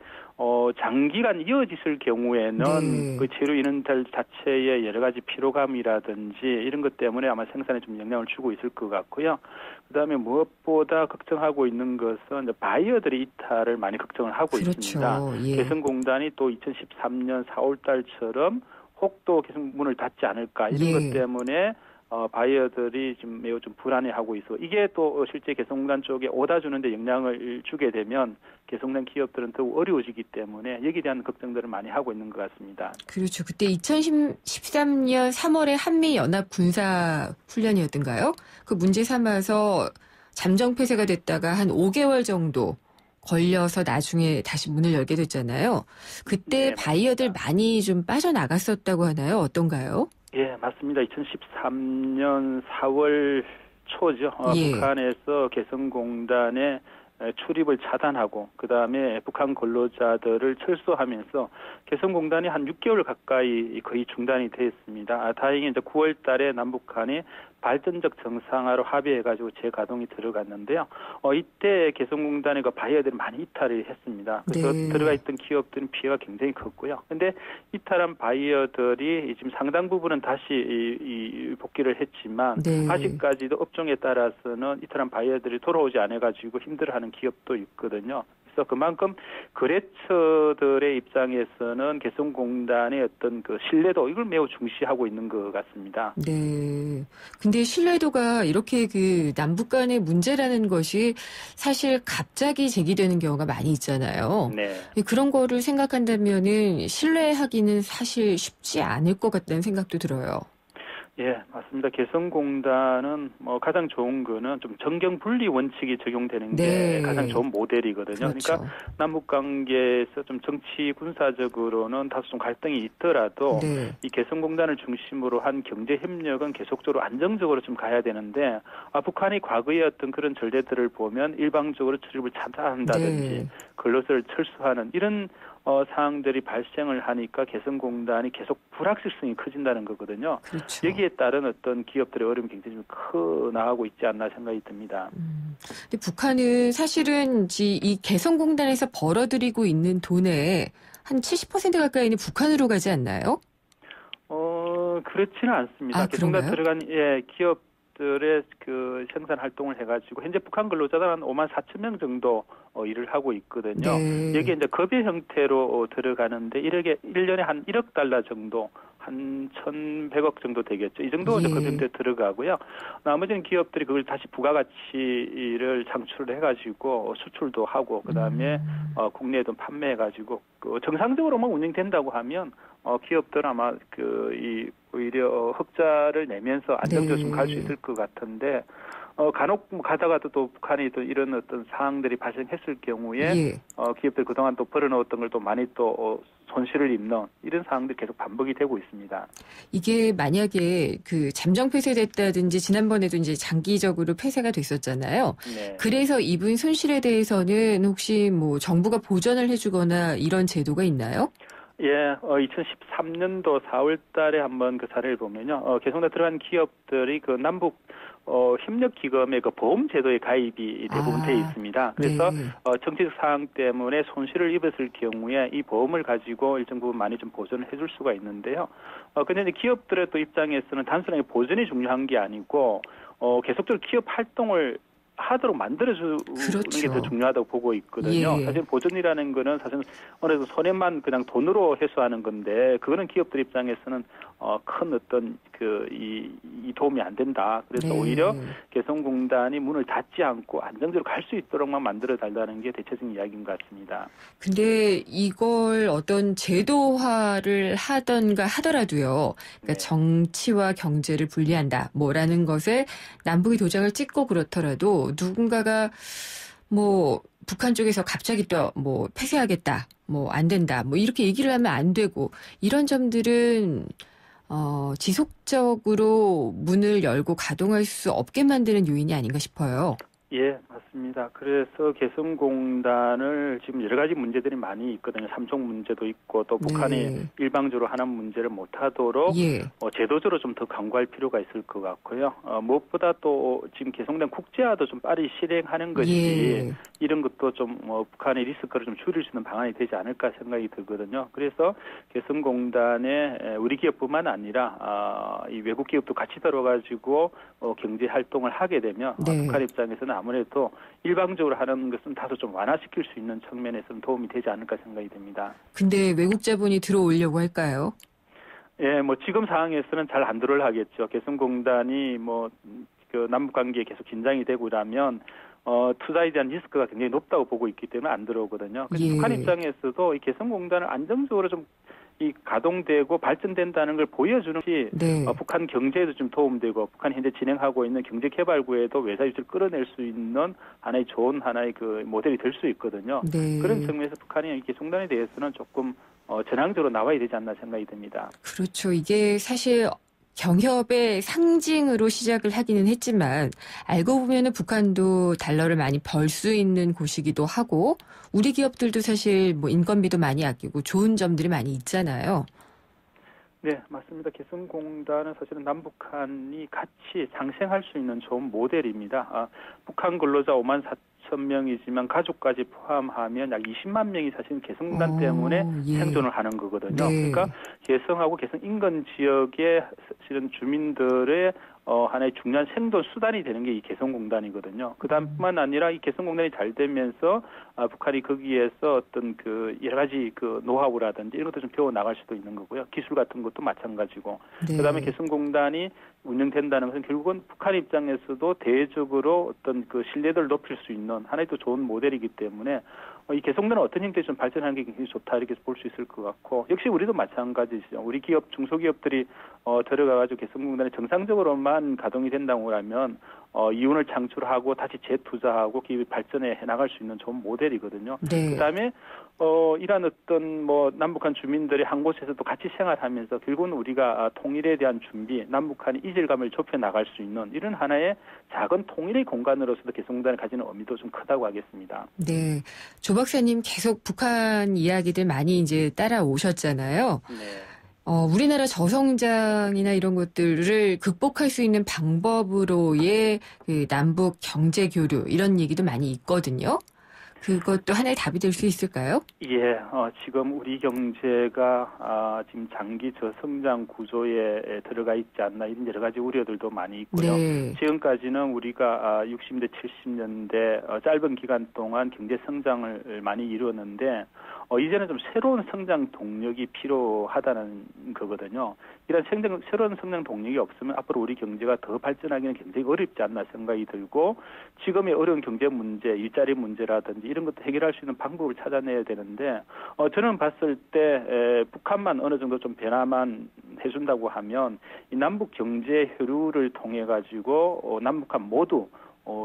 장기간 이어졌을 경우에는 네. 그 재료 인원들 자체의 여러 가지 피로감이라든지 이런 것 때문에 아마 생산에 좀 영향을 주고 있을 것 같고요. 그다음에 무엇보다 걱정하고 있는 것은 이제 바이어들의 이탈을 많이 걱정을 하고 그렇죠. 있습니다. 예. 개성공단이 또 2013년 4월달처럼 혹 또 계속 문을 닫지 않을까 이런 예. 것 때문에 바이어들이 지금 매우 좀 불안해하고 있어. 이게 또 실제 개성공단 쪽에 오다 주는데 영향을 주게 되면 개성공단 기업들은 더욱 어려워지기 때문에 여기에 대한 걱정들을 많이 하고 있는 것 같습니다. 그렇죠. 그때 2013년 3월에 한미연합 군사훈련이었던가요? 그 문제 삼아서 잠정 폐쇄가 됐다가 한 5개월 정도 걸려서 나중에 다시 문을 열게 됐잖아요. 그때 네, 바이어들 많이 좀 빠져나갔었다고 하나요? 어떤가요? 예, 맞습니다. 2013년 4월 초죠. 예. 북한에서 개성공단의 출입을 차단하고 그다음에 북한 근로자들을 철수하면서 개성공단이 한 6개월 가까이 거의 중단이 됐습니다. 다행히 이제 9월 달에 남북한이 발전적 정상화로 합의해가지고 재가동이 들어갔는데요. 이때 개성공단의 그 바이어들이 많이 이탈을 했습니다. 그래서 네. 들어가 있던 기업들은 피해가 굉장히 컸고요. 근데 이탈한 바이어들이 지금 상당 부분은 다시 복귀를 했지만 네. 아직까지도 업종에 따라서는 이탈한 바이어들이 돌아오지 않아가지고 힘들어하는 기업도 있거든요. 그래서 그만큼 거래처들의 입장에서는 개성공단의 어떤 그 신뢰도 이걸 매우 중시하고 있는 것 같습니다. 네. 근데 신뢰도가 이렇게 그 남북 간의 문제라는 것이 사실 갑자기 제기되는 경우가 많이 있잖아요. 네. 그런 거를 생각한다면은 신뢰하기는 사실 쉽지 않을 것 같다는 생각도 들어요. 예, 맞습니다. 개성공단은 뭐 가장 좋은 거는 좀 정경 분리 원칙이 적용되는 게 네. 가장 좋은 모델이거든요. 그렇죠. 그러니까 남북 관계에서 좀 정치 군사적으로는 다소 좀 갈등이 있더라도 네. 이 개성공단을 중심으로 한 경제 협력은 계속적으로 안정적으로 좀 가야 되는데 북한이 과거의 어떤 그런 전례들을 보면 일방적으로 출입을 차단한다든지 네. 근로자를 철수하는 이런 사항들이 발생을 하니까 개성공단이 계속 불확실성이 커진다는 거거든요. 그렇죠. 여기에 따른 어떤 기업들의 어려움이 굉장히 좀 커 나가고 있지 않나 생각이 듭니다. 근데 북한은 사실은 이 개성공단에서 벌어들이고 있는 돈의 한 70% 가까이는 북한으로 가지 않나요? 그렇지는 않습니다. 개성공단 그런가요? 들어간 기업들의 그 생산 활동을 해가지고 현재 북한 근로자들 한 5만 4천 명 정도 일을 하고 있거든요. 네. 여기에 이제 급여 형태로 들어가는데 1년에 한 1억 달러 정도, 한 1,100억 정도 되겠죠. 이 정도 이제 예. 급여 형태 들어가고요. 나머지는 기업들이 그걸 다시 부가가치를 창출을 해가지고 수출도 하고 그다음에 국내에도 판매해가지고 정상적으로만 운영된다고 하면 기업들 아마 오히려 흑자를 내면서 안정적으로 좀 갈 수 있을 것 같은데 간혹 가다가도 또 북한이 또 이런 어떤 상황들이 발생했을 경우에 예. 기업들 그동안 또 벌어놓았던 걸 또 많이 또 손실을 입는 이런 상황들이 계속 반복이 되고 있습니다. 이게 만약에 그 잠정 폐쇄됐다든지 지난번에도 이제 장기적으로 폐쇄가 됐었잖아요. 네. 그래서 입은 손실에 대해서는 혹시 뭐 정부가 보전을 해주거나 이런 제도가 있나요? 예, 2013년도 4월 달에 한번 그 사례를 보면요. 개성에 들어간 기업들이 그 남북 협력기금의 그 보험제도에 가입이 대부분 돼 있습니다. 그래서 네. 정치적 사항 때문에 손실을 입었을 경우에 이 보험을 가지고 일정 부분 많이 좀 보전을 해줄 수가 있는데요. 근데 이제 기업들의 또 입장에서는 단순하게 보전이 중요한 게 아니고 계속적으로 기업 활동을 하도록 만들어주는 그렇죠. 게 더 중요하다고 보고 있거든요. 예. 사실 보전이라는 거는 사실 어느 정도 손해만 그냥 돈으로 해소하는 건데 그거는 기업들 입장에서는 큰 어떤 이 도움이 안 된다. 그래서 네. 오히려 개성공단이 문을 닫지 않고 안정적으로 갈 수 있도록만 만들어 달라는 게 대체적인 이야기인 것 같습니다. 근데 이걸 어떤 제도화를 하던가 하더라도요. 그러니까 네. 정치와 경제를 분리한다. 뭐라는 것에 남북이 도장을 찍고 그렇더라도 누군가가 뭐 북한 쪽에서 갑자기 또 뭐 폐쇄하겠다. 뭐 안 된다. 뭐 이렇게 얘기를 하면 안 되고 이런 점들은 지속적으로 문을 열고 가동할 수 없게 만드는 요인이 아닌가 싶어요. 예, 맞습니다. 그래서 개성공단을 지금 여러 가지 문제들이 많이 있거든요. 삼종 문제도 있고 또 북한이 네. 일방적으로 하는 문제를 못하도록 예. 제도적으로 좀 더 강구할 필요가 있을 것 같고요. 무엇보다 또 지금 개성공단 국제화도 좀 빨리 실행하는 것이 예. 이런 것도 좀 북한의 리스크를 좀 줄일 수 있는 방안이 되지 않을까 생각이 들거든요. 그래서 개성공단에 우리 기업뿐만 아니라 이 외국 기업도 같이 들어가지고 경제 활동을 하게 되면 네. 북한 입장에서는 아무래도 일방적으로 하는 것은 다소 좀 완화시킬 수 있는 측면에서는 도움이 되지 않을까 생각이 됩니다. 근데 외국 자본이 들어오려고 할까요? 예, 뭐 지금 상황에서는 잘 안 들어올 하겠죠. 개성공단이 그 남북 관계에 계속 긴장이 되고 이러면 투자에 대한 리스크가 굉장히 높다고 보고 있기 때문에 안 들어오거든요. 그래서 예. 북한 입장에서도 이 개성공단을 안정적으로 좀 가동되고 발전된다는 걸 보여주는 것이 네. 북한 경제에도 좀 도움되고 북한이 현재 진행하고 있는 경제개발구에도 외사 유치를 끌어낼 수 있는 하나의 좋은 그 모델이 될 수 있거든요. 네. 그런 측면에서 북한이 개성공단에 대해서는 조금 전향적으로 나와야 되지 않나 생각이 듭니다. 그렇죠. 이게 사실 경협의 상징으로 시작을 하기는 했지만 알고 보면은 북한도 달러를 많이 벌 수 있는 곳이기도 하고 우리 기업들도 사실 뭐 인건비도 많이 아끼고 좋은 점들이 많이 있잖아요. 네, 맞습니다. 개성공단은 사실은 남북한이 같이 상생할 수 있는 좋은 모델입니다. 북한 근로자 5만 4천 명이지만 가족까지 포함하면 약 20만 명이 사실은 개성공단 때문에 생존을 하는 거거든요. 네. 그러니까 개성하고 개성 인근 지역의 실은 주민들의 하나의 중요한 생존 수단이 되는 게 이 개성공단이거든요. 그다음뿐만 아니라 이 개성공단이 잘 되면서 북한이 거기에서 어떤 그 여러 가지 그 노하우라든지 이런 것도 좀 배워 나갈 수도 있는 거고요. 기술 같은 것도 마찬가지고. 네. 그다음에 개성공단이 운영된다는 것은 결국은 북한 입장에서도 대외적으로 어떤 그 신뢰도를 높일 수 있는 하나의 또 좋은 모델이기 때문에 이 개성공단은 어떤 형태로 좀 발전하는 게 굉장히 좋다 이렇게 볼 수 있을 것 같고 역시 우리도 마찬가지죠. 우리 기업 중소기업들이 들어가가지고 개성공단에 정상적으로만 가동이 된다고 하면 이윤을 창출하고 다시 재투자하고 기업이 발전해 나갈 수 있는 좋은 모델이거든요. 네. 그다음에 이런 어떤 뭐 남북한 주민들이 한 곳에서도 같이 생활하면서 결국은 우리가 통일에 대한 준비, 남북한이 이질감을 좁혀 나갈 수 있는 이런 하나의 작은 통일의 공간으로서도 개성공단을 가지는 의미도 좀 크다고 하겠습니다. 네. 조 박사님 계속 북한 이야기들 많이 이제 따라오셨잖아요. 네. 우리나라 저성장이나 이런 것들을 극복할 수 있는 방법으로의 그 남북 경제 교류 이런 얘기도 많이 있거든요. 그것도 하나의 답이 될 수 있을까요? 예, 지금 우리 경제가 지금 장기 저성장 구조에 들어가 있지 않나 이런 여러 가지 우려들도 많이 있고요. 네. 지금까지는 우리가 60년대, 70년대 짧은 기간 동안 경제 성장을 많이 이루었는데 이제는 좀 새로운 성장 동력이 필요하다는 거거든요. 이런 새로운 성장 동력이 없으면 앞으로 우리 경제가 더 발전하기는 굉장히 어렵지 않나 생각이 들고 지금의 어려운 경제 문제, 일자리 문제라든지 이런 것도 해결할 수 있는 방법을 찾아내야 되는데 저는 봤을 때 북한만 어느 정도 좀 변화만 해준다고 하면 이 남북 경제 교류를 통해 가지고 남북한 모두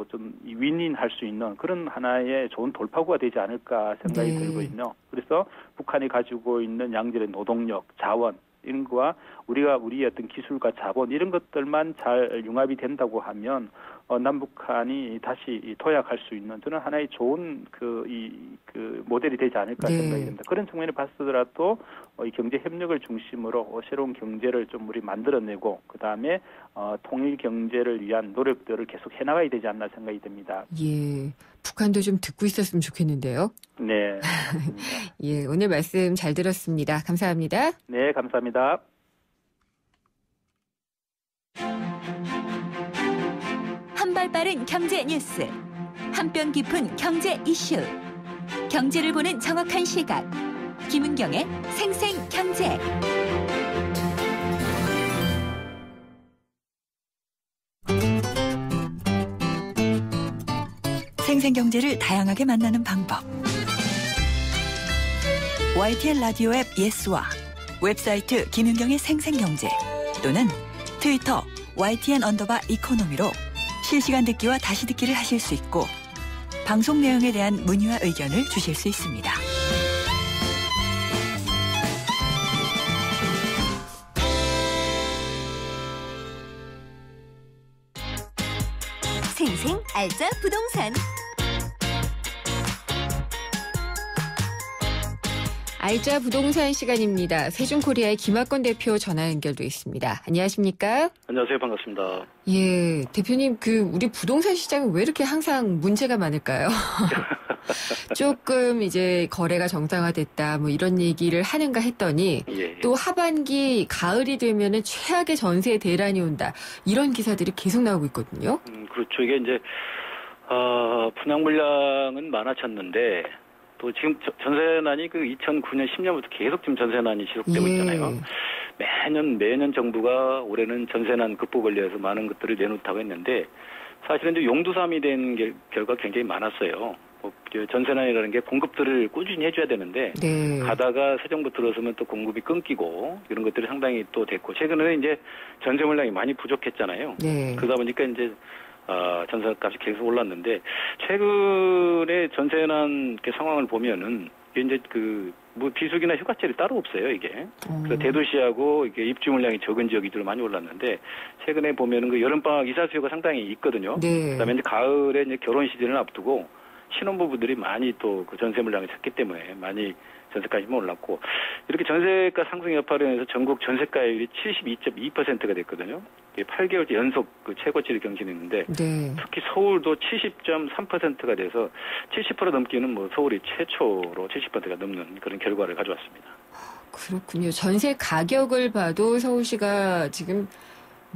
좀 윈윈할 수 있는 그런 하나의 좋은 돌파구가 되지 않을까 생각이 들거든요. 그래서 북한이 가지고 있는 양질의 노동력, 자원 이런 거와 우리의 어떤 기술과 자본 이런 것들만 잘 융합이 된다고 하면 남북한이 다시 도약할 수 있는 저는 하나의 좋은 그 모델이 되지 않을까 생각이 듭니다. 그런 측면에 봤더라도 이 경제 협력을 중심으로 새로운 경제를 좀 우리 만들어내고 그 다음에 통일 경제를 위한 노력들을 계속 해나가야 되지 않나 생각이 듭니다. 예, 북한도 좀 듣고 있었으면 좋겠는데요. 네. 예, 오늘 말씀 잘 들었습니다. 감사합니다. 네, 감사합니다. 한 발 빠른 경제 뉴스, 한 뼘 깊은 경제 이슈, 경제를 보는 정확한 시각, 김은경의 생생경제. 생생경제를 다양하게 만나는 방법. YTN 라디오 앱 예스와 웹사이트 김윤경의 생생경제 또는 트위터 YTN_이코노미로 실시간 듣기와 다시 듣기를 하실 수 있고 방송 내용에 대한 문의와 의견을 주실 수 있습니다. 생생 알짜 부동산. 알짜 부동산 시간입니다. 세종코리아의 김학권 대표 전화 연결돼 있습니다. 안녕하십니까? 안녕하세요. 반갑습니다. 예, 대표님 우리 부동산 시장은 왜 이렇게 항상 문제가 많을까요? 조금 이제 거래가 정상화됐다 뭐 이런 얘기를 하는가 했더니 또 하반기 가을이 되면은 최악의 전세 대란이 온다 이런 기사들이 계속 나오고 있거든요. 그렇죠. 이게 이제 분양 물량은 많아졌는데 또 지금 전세난이 2009년 10년부터 계속 지금 전세난이 지속되고 있잖아요. 매년 정부가 올해는 전세난 극복을 위해서 많은 것들을 내놓다고 했는데 사실은 이제 용두삼이 된 결과 굉장히 많았어요. 전세난이라는 게 공급들을 꾸준히 해줘야 되는데 가다가 새 정부 들어서면 또 공급이 끊기고 이런 것들이 상당히 또 됐고 최근에는 이제 전세 물량이 많이 부족했잖아요. 그러다 보니까 이제 전세값이 계속 올랐는데 최근에 전세난 상황을 보면은 이제 뭐 비수기나 휴가철이 따로 없어요, 이게. 그래서 대도시하고 이게 입주 물량이 적은 지역 위주로 많이 올랐는데 최근에 보면은 그 여름방학 이사 수요가 상당히 있거든요. 네. 그다음에 이제 가을에 이제 결혼 시즌을 앞두고 신혼부부들이 많이 또 그 전세 물량을 찾기 때문에 많이 전세가율이 올랐고 이렇게 전세가 상승 여파로 인해서 전국 전세가율이 72.2%가 됐거든요. 8개월째 연속 그 최고치를 경신했는데 네. 특히 서울도 70.3%가 돼서 70% 넘기는 뭐 서울이 최초로 70%가 넘는 그런 결과를 가져왔습니다. 그렇군요. 전세 가격을 봐도 서울시가 지금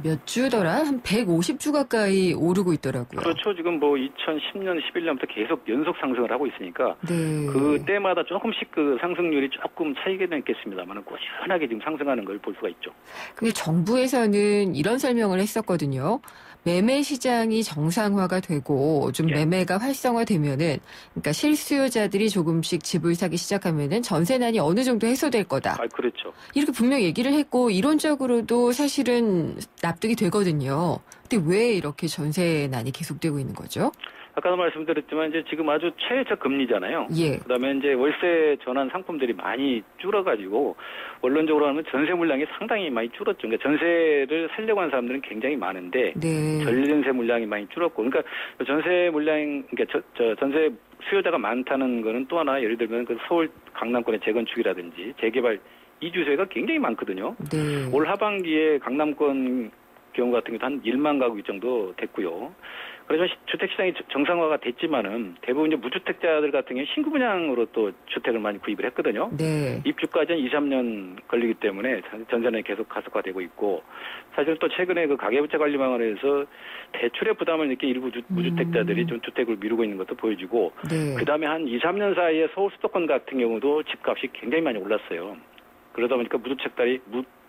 몇 주더라? 한 150주 가까이 오르고 있더라고요. 그렇죠. 지금 뭐 2010년, 11년부터 계속 연속 상승을 하고 있으니까 네. 그 때마다 조금씩 그 상승률이 조금 차이가 있겠습니다만 꾸준하게 지금 상승하는 걸 볼 수가 있죠. 근데 정부에서는 이런 설명을 했었거든요. 매매 시장이 정상화가 되고 좀 매매가 활성화되면은 그러니까 실수요자들이 조금씩 집을 사기 시작하면은 전세난이 어느 정도 해소될 거다. 아, 그렇죠. 이렇게 분명 얘기를 했고 이론적으로도 사실은 납득이 되거든요. 근데 왜 이렇게 전세난이 계속되고 있는 거죠? 아까도 말씀드렸지만 이제 지금 아주 최저 금리잖아요. 예. 그다음에 이제 월세 전환 상품들이 많이 줄어가지고 원론적으로 하면 전세 물량이 상당히 많이 줄었죠. 그러니까 전세를 살려고 하는 사람들은 굉장히 많은데 네. 전세 물량이 많이 줄었고, 그러니까 전세 물량, 그러니까 전세 수요자가 많다는 거는 또 하나 예를 들면 그 서울 강남권의 재건축이라든지 재개발 이주세가 굉장히 많거든요. 네. 올 하반기에 강남권 경우 같은 경우도 한 1만 가구 정도 됐고요. 그래서 주택시장이 정상화가 됐지만은 대부분 이제 무주택자들 같은 경우 신규 분양으로 또 주택을 많이 구입을 했거든요. 네. 입주까지 한 2, 3년 걸리기 때문에 전세는 계속 가속화되고 있고 사실 또 최근에 그 가계부채 관리 방안에서 대출의 부담을 느낀 일부 무주택자들이 좀 주택을 미루고 있는 것도 보여지고 네. 그다음에 한 2, 3년 사이에 서울 수도권 같은 경우도 집값이 굉장히 많이 올랐어요. 그러다 보니까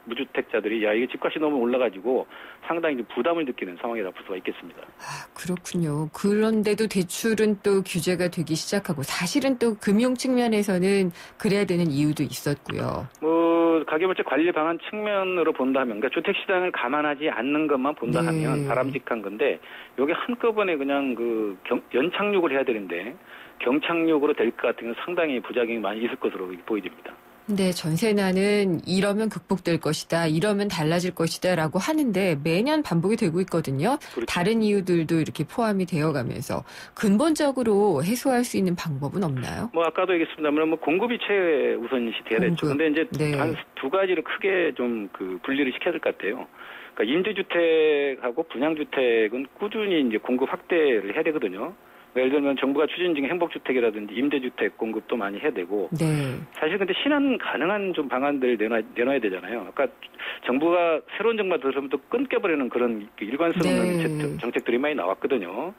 무주택자들이 야 이게 집값이 너무 올라가지고 상당히 부담을 느끼는 상황이라 볼 수가 있겠습니다. 아, 그렇군요. 그런데도 대출은 또 규제가 되기 시작하고 사실은 또 금융 측면에서는 그래야 되는 이유도 있었고요. 뭐 가계부채 관리 방안 측면으로 본다면 그러니까 주택시장을 감안하지 않는 것만 본다 하면 바람직한 건데 여기 한꺼번에 그냥 그 연착륙을 해야 되는데 경착륙으로 될 것 같은 경우는 상당히 부작용이 많이 있을 것으로 보여집니다. 네, 전세난은 이러면 극복될 것이다, 이러면 달라질 것이다 라고 하는데 매년 반복이 되고 있거든요. 그렇죠. 다른 이유들도 이렇게 포함이 되어가면서 근본적으로 해소할 수 있는 방법은 없나요? 뭐 아까도 얘기했습니다만 뭐 공급이 최우선시 돼야 되죠. 근데 이제 네. 한 두 가지를 크게 좀 그 분리를 시켜야 될 것 같아요. 그러니까 임대주택하고 분양주택은 꾸준히 이제 공급 확대를 해야 되거든요. 예를 들면 정부가 추진 중인 행복주택이라든지 임대주택 공급도 많이 해야 되고 네. 사실 근데 실현 가능한 좀 방안들 내놔야 되잖아요. 아까 정부가 새로운 정부가 들어서면 또 끊겨버리는 그런 일관성 없는 정책들이 많이 나왔거든요.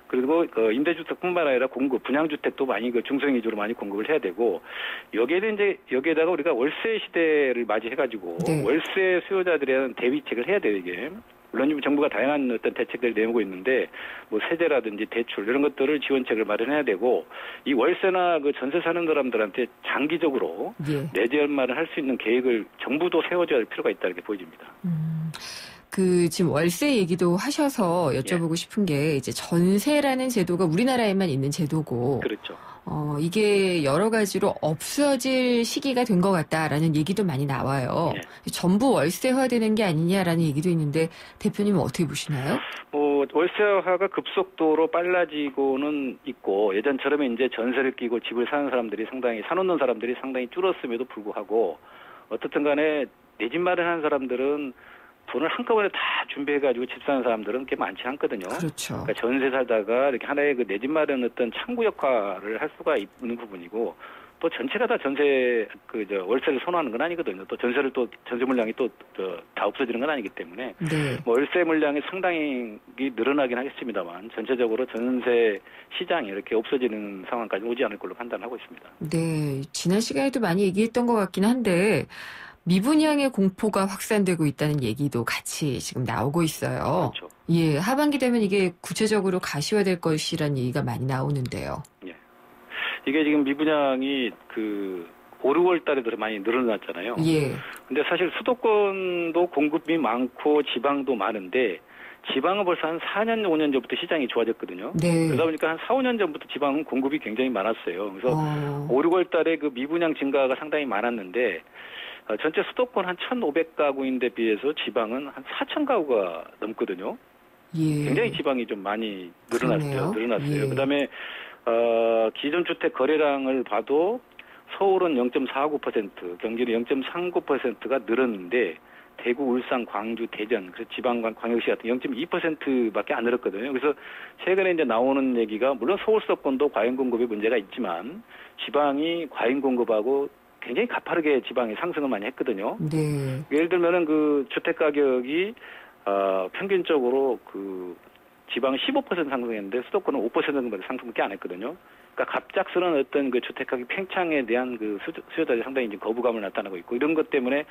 그리고 임대주택뿐만 아니라 분양주택도 많이 그 중소형 위주로 많이 공급을 해야 되고 여기에다가 우리가 월세 시대를 맞이해가지고 월세 수요자들에 대한 대비책을 해야 돼요 이게. 물론 정부가 다양한 어떤 대책들을 내놓고 있는데 뭐 세제라든지 대출 이런 것들을 지원책을 마련해야 되고 이 월세나 그 전세 사는 사람들한테 장기적으로 내재마련을 할 수 있는 계획을 정부도 세워줘야 할 필요가 있다 이렇게 보여집니다. 지금 월세 얘기도 하셔서 여쭤보고 싶은 게 이제 전세라는 제도가 우리나라에만 있는 제도고. 그렇죠. 이게 여러 가지로 없어질 시기가 된 것 같다라는 얘기도 많이 나와요. 전부 월세화되는 게 아니냐라는 얘기도 있는데 대표님은 어떻게 보시나요? 뭐 월세화가 급속도로 빨라지고는 있고 예전처럼 이제 전세를 끼고 집을 사는 사람들이 사놓는 사람들이 상당히 줄었음에도 불구하고 어떻든 간에 내 집 마련하는 사람들은 돈을 한꺼번에 다 준비해가지고 집 사는 사람들은 꽤 많지 않거든요. 그렇죠. 그러니까 전세 살다가 이렇게 하나의 그 내 집 마련 어떤 창구 역할을 할 수가 있는 부분이고 또 전체가 다 월세를 선호하는 건 아니거든요. 또 전세 물량이 다 없어지는 건 아니기 때문에 뭐 월세 물량이 상당히 늘어나긴 하겠습니다만 전체적으로 전세 시장이 이렇게 없어지는 상황까지 오지 않을 걸로 판단하고 있습니다. 네, 지난 시간에도 많이 얘기했던 것 같긴 한데. 미분양의 공포가 확산되고 있다는 얘기도 같이 지금 나오고 있어요. 그렇죠. 예, 하반기 되면 이게 구체적으로 가시화될 것이라는 얘기가 많이 나오는데요. 예. 이게 지금 미분양이 5, 6월 달에 많이 늘어났잖아요. 예. 근데 사실 수도권도 공급이 많고 지방도 많은데 지방은 벌써 한 4년, 5년 전부터 시장이 좋아졌거든요. 네. 그러다 보니까 한 4, 5년 전부터 지방은 공급이 굉장히 많았어요. 그래서 5, 6월 달에 그 미분양 증가가 상당히 많았는데 전체 수도권 한 1,500가구인데 비해서 지방은 한 4,000가구가 넘거든요. 예. 굉장히 지방이 좀 많이 늘어났어요. 예. 그다음에 기존 주택 거래량을 봐도 서울은 0.49%, 경기는 0.39%가 늘었는데 대구, 울산, 광주, 대전, 그래서 지방 광역시 같은 0.2%밖에 안 늘었거든요. 그래서 최근에 이제 나오는 얘기가 물론 서울 수도권도 과잉 공급에 문제가 있지만 지방이 과잉 공급하고 굉장히 가파르게 지방이 상승을 많이 했거든요. 네. 예를 들면은 그 주택 가격이 평균적으로 그 지방 15% 상승했는데 수도권은 5% 정도밖에 상승밖에 안 했거든요. 그러니까 갑작스러운 어떤 그 주택 가격 팽창에 대한 그 수요자들이 상당히 이제 거부감을 나타나고 있고 이런 것 때문에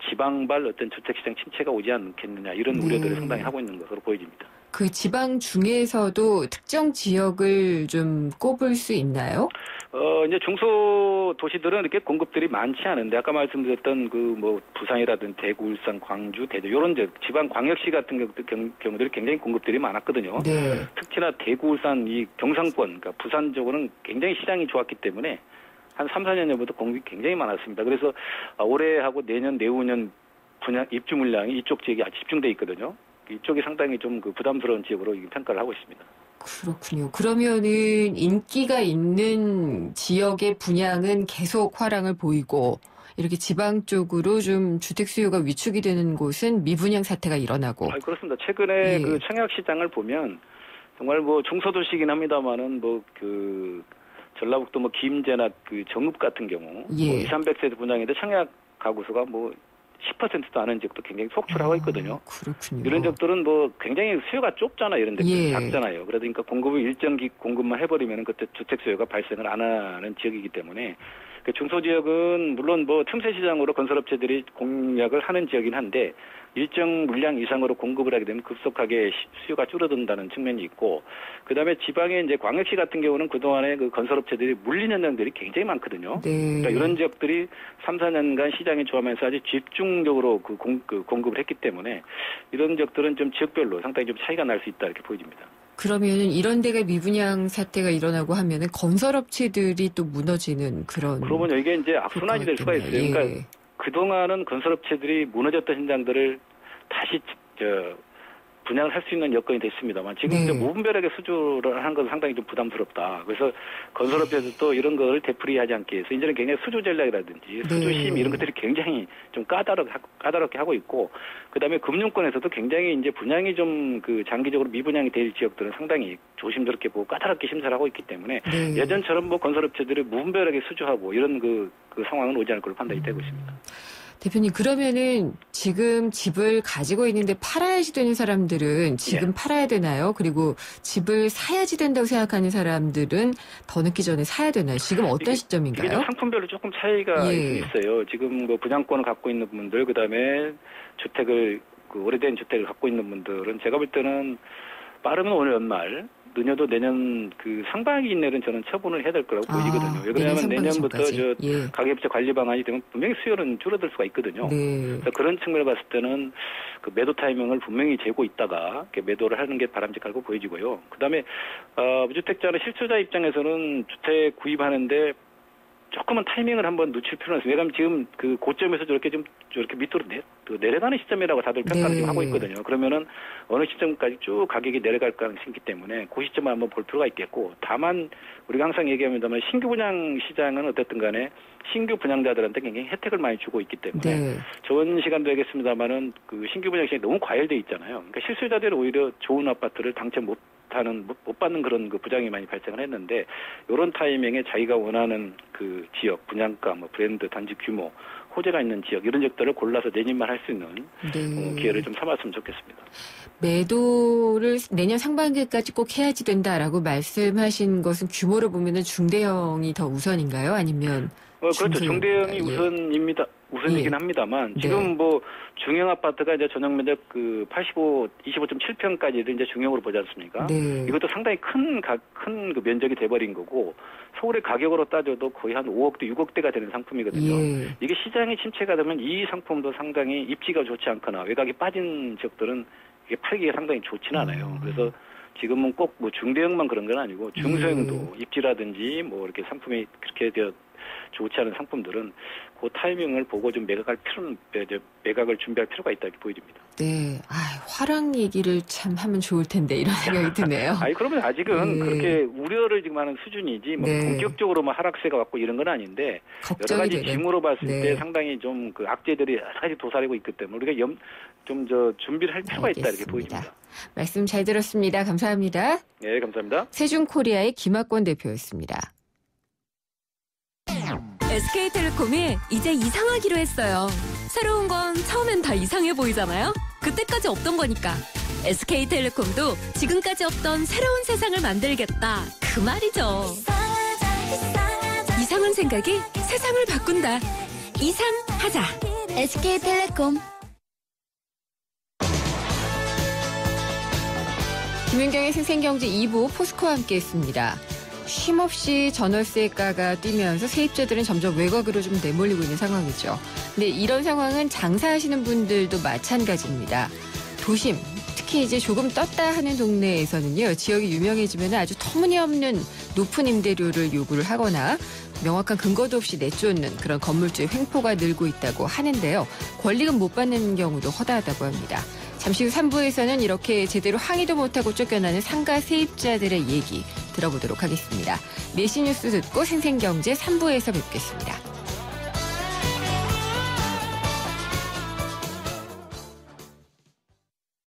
지방발 어떤 주택 시장 침체가 오지 않겠느냐 이런 우려들을 상당히 하고 있는 것으로 보여집니다. 그 지방 중에서도 특정 지역을 좀 꼽을 수 있나요? 이제 중소 도시들은 이렇게 공급들이 많지 않은데 아까 말씀드렸던 그 뭐 부산이라든지 대구, 울산, 광주, 대전 이런 지방 광역시 같은 경우들이 굉장히 공급들이 많았거든요. 네. 특히나 대구, 울산 이 경상권, 그러니까 부산 쪽은 굉장히 시장이 좋았기 때문에 한 3, 4년 전부터 공급이 굉장히 많았습니다. 그래서 올해하고 내년, 내후년 분양 입주 물량이 이쪽 지역이 아주 집중돼 있거든요. 이쪽이 상당히 좀 그 부담스러운 지역으로 평가를 하고 있습니다. 그렇군요. 그러면은 인기가 있는 지역의 분양은 계속 화랑을 보이고 이렇게 지방 쪽으로 좀 주택 수요가 위축이 되는 곳은 미분양 사태가 일어나고. 그렇습니다. 최근에 예. 그 청약 시장을 보면 정말 뭐 중소도시긴 합니다만은 뭐 그 전라북도 뭐 김제나 그 정읍 같은 경우 예. 뭐 2, 300세대 분양인데 청약 가구 수가 뭐 10%도 안 하는 지역도 굉장히 속출하고 있거든요. 그렇군요. 이런 지역들은 뭐 굉장히 수요가 좁잖아요. 이런 데들 예. 작잖아요. 그러니까 공급을 일정 공급만 해버리면 그때 주택 수요가 발생을 안 하는 지역이기 때문에 그 중소지역은 물론 뭐 틈새 시장으로 건설업체들이 공략을 하는 지역이긴 한데 일정 물량 이상으로 공급을 하게 되면 급속하게 수요가 줄어든다는 측면이 있고 그다음에 지방의 이제 광역시 같은 경우는 그동안에 그 건설업체들이 물린 현장들이 굉장히 많거든요. 네. 그러니까 이런 지역들이 3, 4년간 시장이 좋아하면서 아주 집중적으로 그 공급을 했기 때문에 이런 지역들은 좀 지역별로 상당히 좀 차이가 날 수 있다 이렇게 보여집니다. 그러면은 이런 데가 미분양 사태가 일어나고 하면은 건설업체들이 또 무너지는 그런. 그러면 이게 이제 악순환이 될 수가 있어요. 예. 그러니까 그동안은 건설업체들이 무너졌던 현장들을 다시 분양을 할 수 있는 여건이 됐습니다만 지금 이제 무분별하게 수주를 하는 것은 상당히 좀 부담스럽다. 그래서 건설업체들도 이런 걸 되풀이하지 않기 위해서 이제는 굉장히 수주 전략이라든지 수주심 이런 것들이 굉장히 좀 까다롭게 하고 있고 그다음에 금융권에서도 굉장히 이제 분양이 좀 그 장기적으로 미분양이 될 지역들은 상당히 조심스럽게 보고 까다롭게 심사를 하고 있기 때문에 예전처럼 뭐 건설업체들이 무분별하게 수주하고 이런 그 상황은 오지 않을 걸로 판단이 되고 있습니다. 대표님, 그러면은 지금 집을 가지고 있는데 팔아야지 되는 사람들은 지금 팔아야 되나요? 그리고 집을 사야지 된다고 생각하는 사람들은 더 늦기 전에 사야 되나요? 지금 어떤 시점인가요? 이게 상품별로 조금 차이가 있어요. 지금 뭐 분양권을 갖고 있는 분들, 그다음에 주택을 오래된 주택을 갖고 있는 분들은 제가 볼 때는 빠르면 오늘 연말, 늦어도 내년 그 상반기 이내는 저는 처분을 해야 될 거라고 보이거든요. 왜 그러냐면 내년부터 가계부채 관리 방안이 되면 분명히 수요는 줄어들 수가 있거든요. 그래서 그런 측면을 봤을 때는 그 매도 타이밍을 분명히 재고 있다가 매도를 하는 게 바람직하고 보여지고요. 그다음에 무주택자나 실소자 입장에서는 주택 구입하는데 조금은 타이밍을 한번 늦출 필요는 있어요. 왜냐하면 지금 그 고점에서 저렇게 밑으로 내려가는 시점이라고 다들 평가를 좀 하고 있거든요. 그러면은 어느 시점까지 쭉 가격이 내려갈 가능성이 있기 때문에 그 시점을 한번 볼 필요가 있겠고, 다만 우리가 항상 얘기합니다만 신규 분양 시장은 어쨌든 간에 신규 분양자들한테 굉장히 혜택을 많이 주고 있기 때문에 좋은 시간도 되겠습니다만은 그 신규 분양 시장이 너무 과열돼 있잖아요. 그러니까 실수요자들이 오히려 좋은 아파트를 당첨 못 받는 그런 그 부장이 많이 발생을 했는데, 이런 타이밍에 자기가 원하는 그 지역, 분양가, 뭐 브랜드, 단지 규모, 호재가 있는 지역, 이런 지역들을 골라서 내집만 할 수 있는 기회를 좀 삼았으면 좋겠습니다. 매도를 내년 상반기까지 꼭 해야지 된다라고 말씀하신 것은 규모로 보면은 중대형이 더 우선인가요? 아니면 그렇죠. 중대형이 우선이긴 합니다만 지금 뭐 중형 아파트가 이제 전용 면적 그 25.7평까지도 이제 중형으로 보지 않습니까? 이것도 상당히 큰 그 면적이 돼버린 거고, 서울의 가격으로 따져도 거의 한 5억대, 6억대가 되는 상품이거든요. 이게 시장이 침체가 되면 이 상품도 상당히 입지가 좋지 않거나 외곽이 빠진 지역들은 이게 팔기가 상당히 좋지는 않아요. 그래서 지금은 꼭 뭐 중대형만 그런 건 아니고 중소형도 입지라든지 뭐 이렇게 상품이 그렇게 좋지 않은 상품들은 그 타이밍을 보고 좀 매각을 준비할 필요가 있다 이렇게 보여집니다. 네, 화랑 얘기를 참 하면 좋을 텐데 이런 생각이 드네요. 그러면 아직은 그렇게 우려를 지금 하는 수준이지 뭐 본격적으로 뭐 하락세가 왔고 이런 건 아닌데 여러 가지 징후로 봤을 때 상당히 좀 그 악재들이 여러 가지 도사리고 있기 때문에 우리가 좀 준비를 할 필요가 있다 이렇게 보입니다. 말씀 잘 들었습니다. 감사합니다. 네, 감사합니다. 세준코리아의 김학권 대표였습니다. SK텔레콤이 이제 이상하기로 했어요. 새로운 건 처음엔 다 이상해 보이잖아요. 그때까지 없던 거니까. SK텔레콤도 지금까지 없던 새로운 세상을 만들겠다. 그 말이죠. 이상한 생각이 세상을 바꾼다. 이상하자. SK텔레콤. 김윤경의 생생경제 2부 포스코와 함께했습니다. 쉼없이 전월세가가 뛰면서 세입자들은 점점 외곽으로 좀 내몰리고 있는 상황이죠. 근데 이런 상황은 장사하시는 분들도 마찬가지입니다. 도심, 특히 이제 조금 떴다 하는 동네에서는요, 지역이 유명해지면 아주 터무니없는 높은 임대료를 요구를 하거나 명확한 근거도 없이 내쫓는 그런 건물주의 횡포가 늘고 있다고 하는데요. 권리금 못 받는 경우도 허다하다고 합니다. 잠시 후 3부에서는 이렇게 제대로 항의도 못하고 쫓겨나는 상가 세입자들의 얘기 들어보도록 하겠습니다. 내시 뉴스 듣고 생생경제 3부에서 뵙겠습니다.